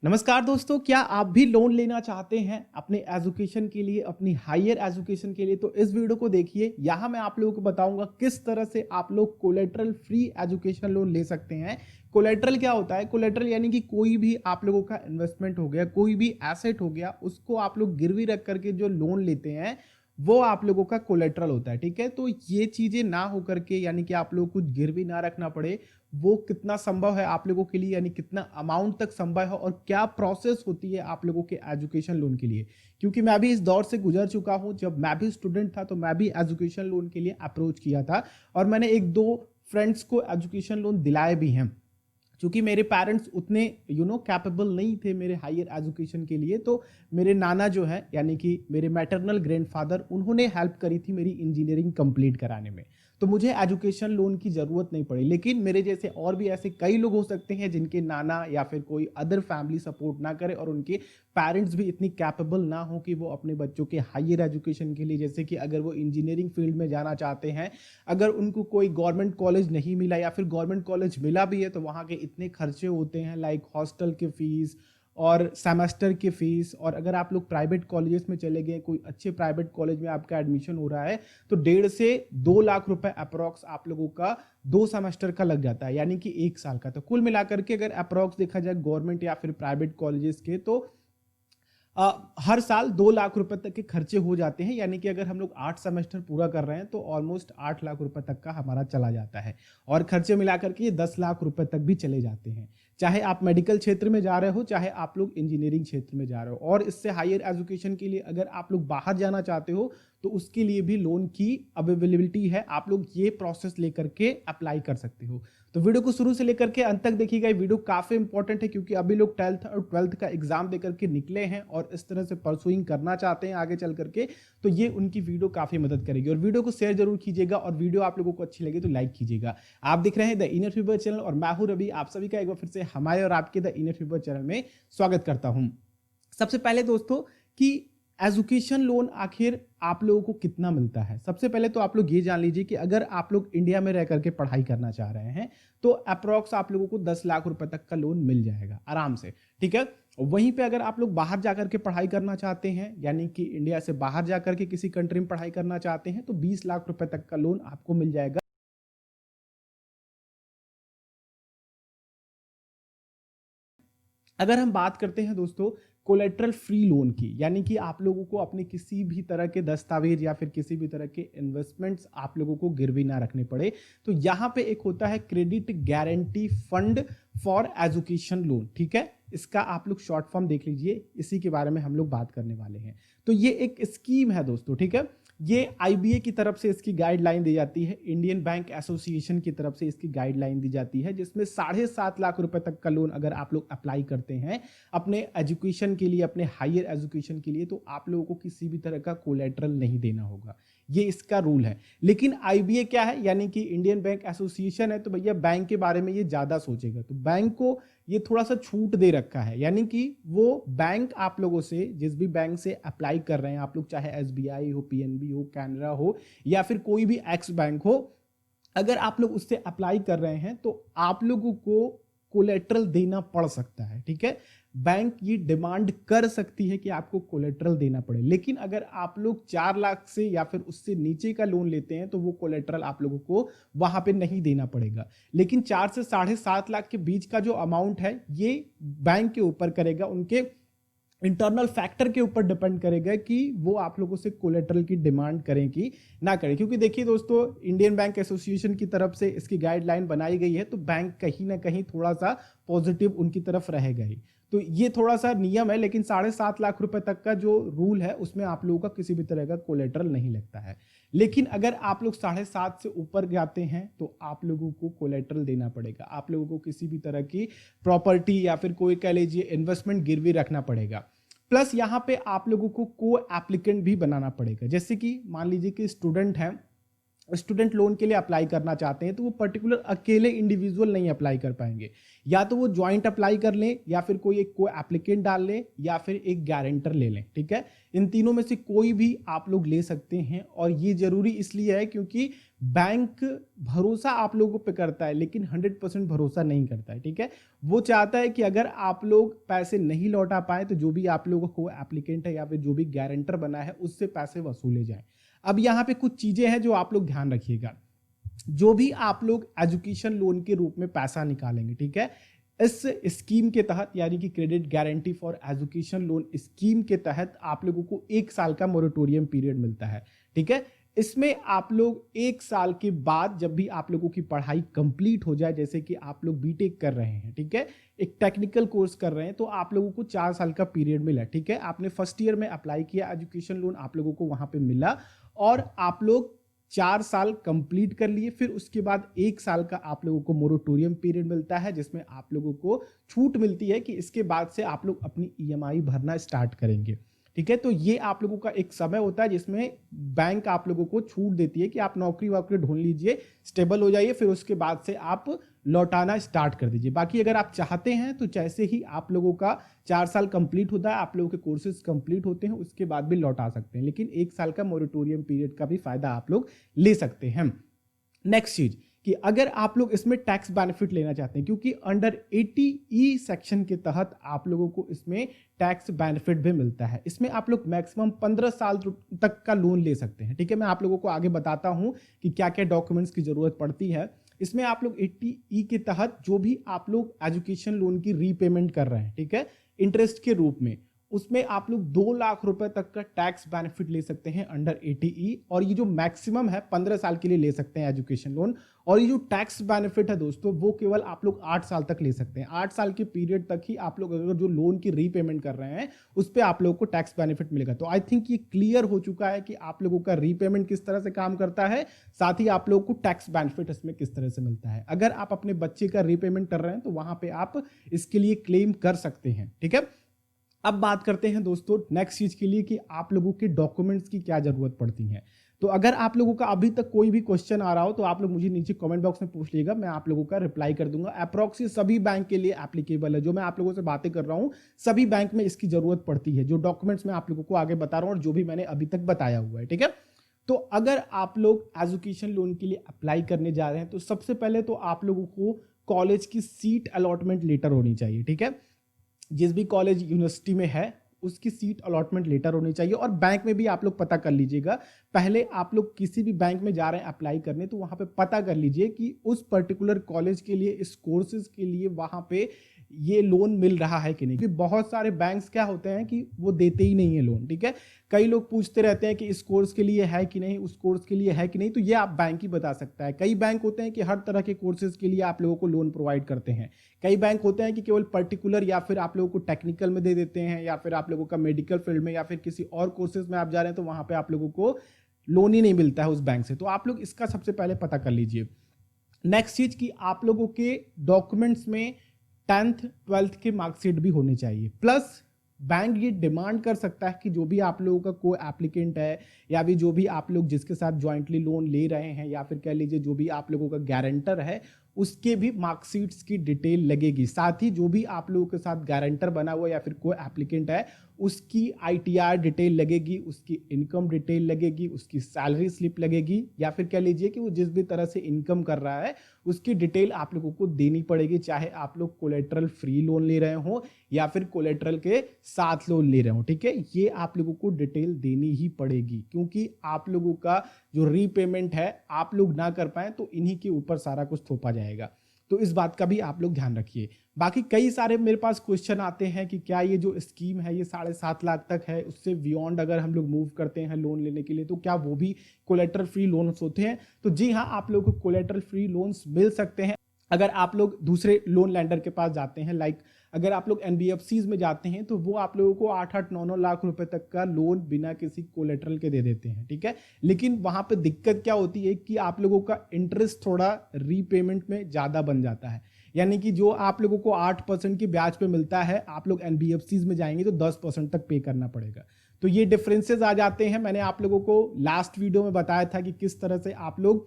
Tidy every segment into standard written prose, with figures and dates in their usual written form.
नमस्कार दोस्तों, क्या आप भी लोन लेना चाहते हैं अपने एजुकेशन के लिए, अपनी हायर एजुकेशन के लिए? तो इस वीडियो को देखिए। यहाँ मैं आप लोगों को बताऊंगा किस तरह से आप लोग कोलेटरल फ्री एजुकेशन लोन ले सकते हैं। कोलेटरल क्या होता है? कोलेटरल यानी कि कोई भी आप लोगों का इन्वेस्टमेंट हो गया, कोई भी एसेट हो गया, उसको आप लोग गिरवी रख करके जो लोन लेते हैं वो आप लोगों का कोलेटरल होता है। ठीक है, तो ये चीजें ना हो करके, यानी कि आप लोग कुछ गिरवी ना रखना पड़े, वो कितना संभव है आप लोगों के लिए, यानी कितना अमाउंट तक संभव है और क्या प्रोसेस होती है आप लोगों के एजुकेशन लोन के लिए? क्योंकि मैं भी इस दौर से गुजर चुका हूं। जब मैं भी स्टूडेंट था तो मैं भी एजुकेशन लोन के लिए अप्रोच किया था और मैंने एक दो फ्रेंड्स को एजुकेशन लोन दिलाए भी हैं। क्योंकि मेरे पेरेंट्स उतने कैपेबल नहीं थे मेरे हायर एजुकेशन के लिए, तो मेरे नाना जो है, यानी कि मेरे मैटरनल ग्रैंडफादर, उन्होंने हेल्प करी थी मेरी इंजीनियरिंग कंप्लीट कराने में। तो मुझे एजुकेशन लोन की ज़रूरत नहीं पड़ी। लेकिन मेरे जैसे और भी ऐसे कई लोग हो सकते हैं जिनके नाना या फिर कोई अदर फैमिली सपोर्ट ना करे और उनके पेरेंट्स भी इतनी कैपेबल ना हो कि वो अपने बच्चों के हायर एजुकेशन के लिए, जैसे कि अगर वो इंजीनियरिंग फील्ड में जाना चाहते हैं, अगर उनको कोई गवर्नमेंट कॉलेज नहीं मिला या फिर गवर्नमेंट कॉलेज मिला भी है तो वहाँ के इतने खर्चे होते हैं, लाइक हॉस्टल की फीस और सेमेस्टर की फीस। और अगर आप लोग प्राइवेट कॉलेजेस में चले गए, कोई अच्छे प्राइवेट कॉलेज में आपका एडमिशन हो रहा है, तो 1.5 से 2 लाख रुपए अप्रोक्स आप लोगों का 2 सेमेस्टर का लग जाता है, यानी कि 1 साल का। तो कुल मिलाकर के अगर अप्रोक्स देखा जाए गवर्नमेंट या फिर प्राइवेट कॉलेजेस के, तो हर साल 2 लाख रुपए तक के खर्चे हो जाते हैं। यानी कि अगर हम लोग 8 सेमेस्टर पूरा कर रहे हैं तो ऑलमोस्ट 8 लाख रुपए तक का हमारा चला जाता है। और खर्चे मिलाकर के ये 10 लाख रुपए तक भी चले जाते हैं, चाहे आप मेडिकल क्षेत्र में जा रहे हो, चाहे आप लोग इंजीनियरिंग क्षेत्र में जा रहे हो। और इससे हायर एजुकेशन के लिए अगर आप लोग बाहर जाना चाहते हो तो उसके लिए भी लोन की अवेलेबिलिटी है। आप लोग ये प्रोसेस लेकर के अप्लाई कर सकते हो। तो वीडियो को शुरू से लेकर के अंत तक देखिएगा। ये वीडियो काफी इंपॉर्टेंट है क्योंकि अभी लोग 10th और 12th का एग्जाम देकर के निकले हैं और इस तरह से परसुइंग करना चाहते हैं आगे चल करके, तो ये उनकी वीडियो काफी मदद करेगी। और वीडियो को शेयर जरूर कीजिएगा और वीडियो आप लोगों को अच्छी लगे तो लाइक कीजिएगा। आप दिख रहे हैं द इनर फीवर चैनल और मैं हूं रवि। आप सभी का एक बार फिर से हमारे और आपके द इनर फीवर चैनल में स्वागत करता हूं। सबसे पहले दोस्तों, कि एजुकेशन लोन आखिर आप लोगों को कितना मिलता है? सबसे पहले तो आप लोग ये जान लीजिए कि अगर आप लोग इंडिया में रह करके पढ़ाई करना चाह रहे हैं तो अप्रोक्स आप लोगों को 10 लाख रुपए तक का लोन मिल जाएगा आराम से। ठीक है, वहीं पे अगर आप लोग बाहर जाकर के पढ़ाई करना चाहते हैं, यानी कि इंडिया से बाहर जाकर के किसी कंट्री में पढ़ाई करना चाहते हैं, तो 20 लाख रुपए तक का लोन आपको मिल जाएगा। अगर हम बात करते हैं दोस्तों कोलेट्रल फ्री लोन की, यानी कि आप लोगों को अपने किसी भी तरह के दस्तावेज या फिर किसी भी तरह के इन्वेस्टमेंट्स आप लोगों को गिरवी ना रखने पड़े, तो यहां पे एक होता है credit guarantee fund for education loan. ठीक है, इसका आप लोग शॉर्ट फॉर्म देख लीजिए, इसी के बारे में हम लोग बात करने वाले हैं। तो ये एक स्कीम है दोस्तों। ठीक है, ये आईबीए की तरफ से इसकी गाइडलाइन दी जाती है, इंडियन बैंक एसोसिएशन की तरफ से इसकी गाइडलाइन दी जाती है, जिसमें 7.5 लाख रुपए तक का लोन अगर आप लोग अप्लाई करते हैं अपने एजुकेशन के लिए, अपने हायर एजुकेशन के लिए, तो आप लोगों को किसी भी तरह का कोलेट्रल नहीं देना होगा। ये इसका रूल है। लेकिन आईबीए क्या है, यानी कि इंडियन बैंक एसोसिएशन है, तो भैया बैंक के बारे में ये ज्यादा सोचेगा, तो बैंक को ये थोड़ा सा छूट दे रखा है। यानी कि वो बैंक आप लोगों से, जिस भी बैंक से अप्लाई कर रहे हैं आप लोग, चाहे एसबीआई हो, पीएनबी हो, कैनरा हो या फिर कोई भी एक्स बैंक हो, अगर आप लोग उससे अप्लाई कर रहे हैं तो आप लोगों को कोलेट्रल देना पड़ सकता है। ठीक है, बैंक ये डिमांड कर सकती है कि आपको कोलेट्रल देना पड़े। लेकिन अगर आप लोग 4 लाख से या फिर उससे नीचे का लोन लेते हैं तो वो कोलेट्रल आप लोगों को वहां पे नहीं देना पड़ेगा। लेकिन 4 से 7.5 लाख के बीच का जो अमाउंट है, ये बैंक के ऊपर करेगा, उनके इंटरनल फैक्टर के ऊपर डिपेंड करेगा कि वो आप लोगों से कोलेट्रल की डिमांड करें कि ना करें। क्योंकि देखिए दोस्तों, इंडियन बैंक एसोसिएशन की तरफ से इसकी गाइडलाइन बनाई गई है, तो बैंक कहीं ना कहीं थोड़ा सा पॉजिटिव उनकी तरफ रहेगा ही। तो ये थोड़ा सा नियम है, लेकिन 7.5 लाख रुपए तक का जो रूल है उसमें आप लोगों का किसी भी तरह का कोलेट्रल नहीं लगता है। लेकिन अगर आप लोग 7.5 से ऊपर जाते हैं तो आप लोगों को कोलेट्रल देना पड़ेगा। आप लोगों को किसी भी तरह की प्रॉपर्टी या फिर कोई कह लीजिए इन्वेस्टमेंट गिरवी रखना पड़ेगा। प्लस यहाँ पे आप लोगों को को एप्लीकेंट भी बनाना पड़ेगा। जैसे कि मान लीजिए कि स्टूडेंट है, स्टूडेंट लोन के लिए अप्लाई करना चाहते हैं तो वो पर्टिकुलर अकेले इंडिविजुअल नहीं अप्लाई कर पाएंगे, या तो वो ज्वाइंट अप्लाई कर लें, या फिर कोई एक को एप्लीकेंट डाल लें, या फिर एक गारंटर ले लें। ठीक है, इन तीनों में से कोई भी आप लोग ले सकते हैं। और ये जरूरी इसलिए है क्योंकि बैंक भरोसा आप लोगों पे करता है लेकिन 100% भरोसा नहीं करता है। ठीक है, वो चाहता है कि अगर आप लोग पैसे नहीं लौटा पाए तो जो भी आप लोगों को एप्लीकेंट है या फिर जो भी गारंटर बना है उससे पैसे वसूले जाएं। अब यहाँ पे कुछ चीजें हैं जो आप लोग ध्यान रखिएगा। जो भी आप लोग एजुकेशन लोन के रूप में पैसा निकालेंगे, ठीक है, इस स्कीम के तहत यानी कि credit guarantee for education loan scheme के तहत आप लोगों को 1 साल का मोरेटोरियम पीरियड मिलता है। ठीक है, इसमें आप लोग 1 साल के बाद जब भी आप लोगों की पढ़ाई कंप्लीट हो जाए, जैसे कि आप लोग बीटेक कर रहे हैं, ठीक है, एक टेक्निकल कोर्स कर रहे हैं, तो आप लोगों को 4 साल का पीरियड मिला। ठीक है, आपने फर्स्ट ईयर में अप्लाई किया एजुकेशन लोन, आप लोगों को वहां पे मिला और आप लोग 4 साल कंप्लीट कर लिए। फिर उसके बाद 1 साल का आप लोगों को मोरेटोरियम पीरियड मिलता है जिसमें आप लोगों को छूट मिलती है कि इसके बाद से आप लोग अपनी ईएमआई भरना स्टार्ट करेंगे। ठीक है, तो ये आप लोगों का एक समय होता है जिसमें बैंक आप लोगों को छूट देती है कि आप नौकरी वोकरी ढूंढ लीजिए, स्टेबल हो जाइए, फिर उसके बाद से आप लौटाना स्टार्ट कर दीजिए। बाकी अगर आप चाहते हैं तो जैसे ही आप लोगों का 4 साल कंप्लीट होता है, आप लोगों के कोर्सेज कंप्लीट होते हैं, उसके बाद भी लौटा सकते हैं, लेकिन 1 साल का मोरेटोरियम पीरियड का भी फायदा आप लोग ले सकते हैं। नेक्स्ट चीज कि अगर आप लोग इसमें टैक्स बेनिफिट लेना चाहते हैं, क्योंकि अंडर 80E सेक्शन के तहत आप लोगों को इसमें टैक्स बेनिफिट भी मिलता है। इसमें आप लोग मैक्सिमम 15 साल तक का लोन ले सकते हैं। ठीक है, मैं आप लोगों को आगे बताता हूं कि क्या क्या डॉक्यूमेंट्स की जरूरत पड़ती है। इसमें आप लोग 80E के तहत जो भी आप लोग एजुकेशन लोन की रीपेमेंट कर रहे हैं, ठीक है, इंटरेस्ट के रूप में, उसमें आप लोग 2 लाख रुपए तक का टैक्स बेनिफिट ले सकते हैं अंडर 80E। और ये जो मैक्सिमम है 15 साल के लिए ले सकते हैं एजुकेशन लोन। और ये जो टैक्स बेनिफिट है दोस्तों, वो केवल आप लोग 8 साल तक ले सकते हैं। 8 साल के पीरियड तक ही आप लोग अगर जो लोन की रीपेमेंट कर रहे हैं उस पर आप लोगों को टैक्स बेनिफिट मिलेगा। तो आई थिंक ये क्लियर हो चुका है कि आप लोगों का रीपेमेंट किस तरह से काम करता है, साथ ही आप लोगों को टैक्स बेनिफिट इसमें किस तरह से मिलता है। अगर आप अपने बच्चे का रीपेमेंट कर रहे हैं तो वहां पर आप इसके लिए क्लेम कर सकते हैं। ठीक है, अब बात करते हैं दोस्तों नेक्स्ट चीज के लिए कि आप लोगों के डॉक्यूमेंट्स की क्या जरूरत पड़ती है। तो अगर आप लोगों का अभी तक कोई भी क्वेश्चन आ रहा हो तो आप लोग मुझे नीचे कमेंट बॉक्स में पूछ लीजिएगा, मैं आप लोगों का रिप्लाई कर दूंगा। अप्रॉक्स सभी बैंक के लिए एप्लीकेबल है, जो मैं आप लोगों से बातें कर रहा हूं सभी बैंक में इसकी जरूरत पड़ती है। जो डॉक्यूमेंट्स मैं आप लोगों को आगे बता रहा हूं और जो भी मैंने अभी तक बताया हुआ है। ठीक है, तो अगर आप लोग एजुकेशन लोन के लिए अप्लाई करने जा रहे हैं तो सबसे पहले तो आप लोगों को कॉलेज की सीट अलॉटमेंट लेटर होनी चाहिए। ठीक है, जिस भी कॉलेज यूनिवर्सिटी में है उसकी सीट अलॉटमेंट लेटर होनी चाहिए। और बैंक में भी आप लोग पता कर लीजिएगा, पहले आप लोग किसी भी बैंक में जा रहे हैं अप्लाई करने तो वहां पे पता कर लीजिए कि उस पर्टिकुलर कॉलेज के लिए, इस कोर्सेज के लिए वहां पे ये लोन मिल रहा है कि नहीं। क्योंकि बहुत सारे बैंक्स क्या होते हैं कि वो देते ही नहीं है लोन। ठीक है, कई लोग पूछते रहते हैं कि इस कोर्स के लिए है कि नहीं, उस कोर्स के लिए है कि नहीं, तो ये आप बैंक ही बता सकता है। कई बैंक होते हैं कि हर तरह के कोर्सेज के लिए आप लोगों को लोन प्रोवाइड करते हैं। कई बैंक होते हैं कि केवल पर्टिकुलर या फिर आप लोगों को टेक्निकल में दे देते हैं, या फिर आप लोगों का मेडिकल फील्ड में या फिर किसी और कोर्सेज में आप जा रहे हैं तो वहां पे आप लोगों को लोन ही नहीं मिलता है उस बैंक से। तो आप लोग इसका सबसे पहले पता कर लीजिए। नेक्स्ट चीज कि आप लोगों के डॉक्यूमेंट्स में 10th 12th के मार्कशीट भी होने चाहिए। प्लस बैंक ये डिमांड कर सकता है कि जो भी आप लोगों का कोई एप्लीकेंट है या भी जो भी आप लोग जिसके साथ ज्वाइंटली लोन ले रहे हैं, या फिर कह लीजिए जो भी आप लोगों का गारंटर है, उसके भी मार्कशीट्स की डिटेल लगेगी। साथ ही जो भी आप लोगों के साथ गारंटर बना हुआ या फिर कोई एप्लीकेंट है उसकी ITR डिटेल लगेगी, उसकी इनकम डिटेल लगेगी, उसकी सैलरी स्लिप लगेगी, या फिर कह लीजिए कि वो जिस भी तरह से इनकम कर रहा है उसकी डिटेल आप लोगों को देनी पड़ेगी, चाहे आप लोग कोलेट्रल फ्री लोन ले रहे हो या फिर कोलेट्रल के साथ लोन ले रहे हो। ठीक है, ये आप लोगों को डिटेल देनी ही पड़ेगी, क्योंकि आप लोगों का जो रीपेमेंट है आप लोग ना कर पाए तो इन्हीं के ऊपर सारा कुछ थोपा जाएगा। तो इस बात का भी आप लोग ध्यान रखिए। बाकी कई सारे मेरे पास क्वेश्चन आते हैं कि क्या ये जो स्कीम है ये 7.5 लाख तक है, उससे बियॉन्ड अगर हम लोग मूव करते हैं लोन लेने के लिए तो क्या वो भी कोलेट्रल फ्री लोन्स होते हैं। तो जी हाँ, आप लोगों को कोलेट्रल फ्री लोन्स मिल सकते हैं अगर आप लोग दूसरे लोन लैंडर के पास जाते हैं। लाइक अगर आप लोग NBFCs में जाते हैं तो वो आप लोगों को 8-8, 9-9 लाख रुपए तक का लोन बिना किसी कोलेट्रल के दे देते हैं। ठीक है, लेकिन वहां पे दिक्कत क्या होती है कि आप लोगों का इंटरेस्ट थोड़ा रीपेमेंट में ज्यादा बन जाता है। यानी कि जो आप लोगों को 8% की ब्याज पे मिलता है, आप लोग NBFCs में जाएंगे तो 10% तक पे करना पड़ेगा। तो ये डिफरेंसेस आ जाते हैं। मैंने आप लोगों को लास्ट वीडियो में बताया था कि किस तरह से आप लोग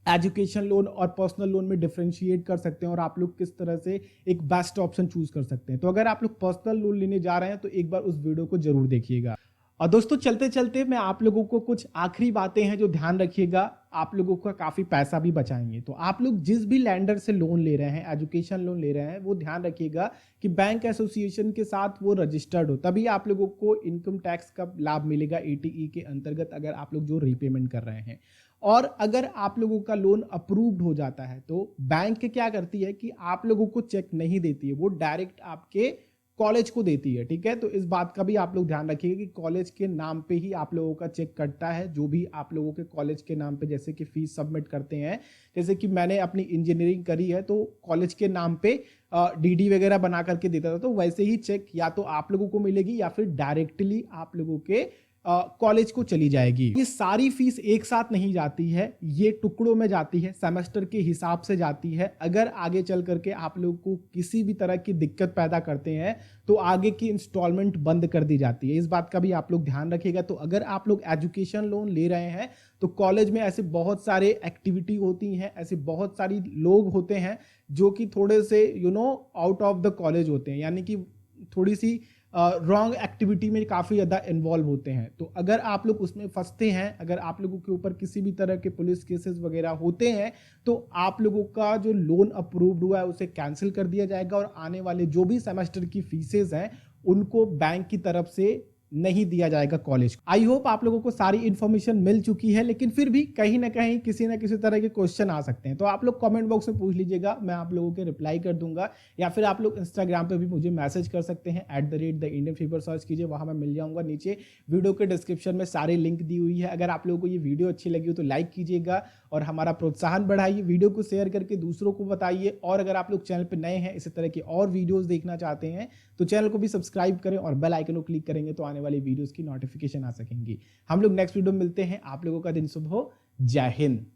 एजुकेशन लोन और पर्सनल लोन में डिफरेंशिएट कर सकते हैं और आप लोग किस तरह से एक बेस्ट ऑप्शन चूज कर सकते हैं। तो अगर आप लोग पर्सनल लोन लेने जा रहे हैं तो एक बार उस वीडियो को जरूर देखिएगा। और दोस्तों चलते चलते मैं आप लोगों को कुछ आखिरी बातें हैं जो ध्यान रखिएगा, आप लोगों का काफी पैसा भी बचाएंगे। तो आप लोग जिस भी लैंडर से लोन ले रहे हैं, एजुकेशन लोन ले रहे हैं, वो ध्यान रखिएगा कि बैंक एसोसिएशन के साथ वो रजिस्टर्ड हो, तभी आप लोगों को इनकम टैक्स का लाभ मिलेगा एटीई के अंतर्गत, अगर आप लोग जो रीपेमेंट कर रहे हैं। और अगर आप लोगों का लोन अप्रूव्ड हो जाता है तो बैंक क्या करती है कि आप लोगों को चेक नहीं देती है, वो डायरेक्ट आपके कॉलेज को देती है। ठीक है, तो इस बात का भी आप लोग ध्यान रखिएगा कि कॉलेज के नाम पे ही आप लोगों का चेक कटता है। जो भी आप लोगों के कॉलेज के नाम पे जैसे कि फीस सबमिट करते हैं, जैसे कि मैंने अपनी इंजीनियरिंग करी है तो कॉलेज के नाम पे डीडी वगैरह बना करके देता था, तो वैसे ही चेक या तो आप लोगों को मिलेगी या फिर डायरेक्टली आप लोगों के कॉलेज को चली जाएगी। ये सारी फीस एक साथ नहीं जाती है, ये टुकड़ों में जाती है, सेमेस्टर के हिसाब से जाती है। अगर आगे चल करके आप लोग को किसी भी तरह की दिक्कत पैदा करते हैं तो आगे की इंस्टॉलमेंट बंद कर दी जाती है। इस बात का भी आप लोग ध्यान रखिएगा। तो अगर आप लोग एजुकेशन लोन ले रहे हैं तो कॉलेज में ऐसे बहुत सारे एक्टिविटी होती हैं, ऐसे बहुत सारी लोग होते हैं जो कि थोड़े से आउट ऑफ द कॉलेज होते हैं, यानी कि थोड़ी सी रॉन्ग एक्टिविटी में काफ़ी ज़्यादा इन्वॉल्व होते हैं। तो अगर आप लोग उसमें फंसते हैं, अगर आप लोगों के ऊपर किसी भी तरह के पुलिस केसेस वगैरह होते हैं तो आप लोगों का जो लोन अप्रूव्ड हुआ है उसे कैंसिल कर दिया जाएगा और आने वाले जो भी सेमेस्टर की फीसेज हैं उनको बैंक की तरफ से नहीं दिया जाएगा कॉलेज को। आई होप आप लोगों को सारी इन्फॉर्मेशन मिल चुकी है, लेकिन फिर भी कहीं ना कहीं किसी ना किसी तरह के क्वेश्चन आ सकते हैं, तो आप लोग कमेंट बॉक्स में पूछ लीजिएगा, मैं आप लोगों के रिप्लाई कर दूंगा। या फिर आप लोग इंस्टाग्राम पे भी मुझे मैसेज कर सकते हैं, @theIndianFever सर्च कीजिए, वहां मैं मिल जाऊंगा। नीचे वीडियो के डिस्क्रिप्शन में सारे लिंक दी हुई है। अगर आप लोगों को ये वीडियो अच्छी लगी हो तो लाइक कीजिएगा और हमारा प्रोत्साहन बढ़ाइए, वीडियो को शेयर करके दूसरों को बताइए। और अगर आप लोग चैनल पर नए हैं, इसी तरह की और वीडियोज देखना चाहते हैं तो चैनल को भी सब्सक्राइब करें और बेल आइकन को क्लिक करेंगे तो आने वाली वीडियोस की नोटिफिकेशन आ सकेंगी। हम लोग नेक्स्ट वीडियो में मिलते हैं। आप लोगों का दिन शुभ हो। जय हिंद।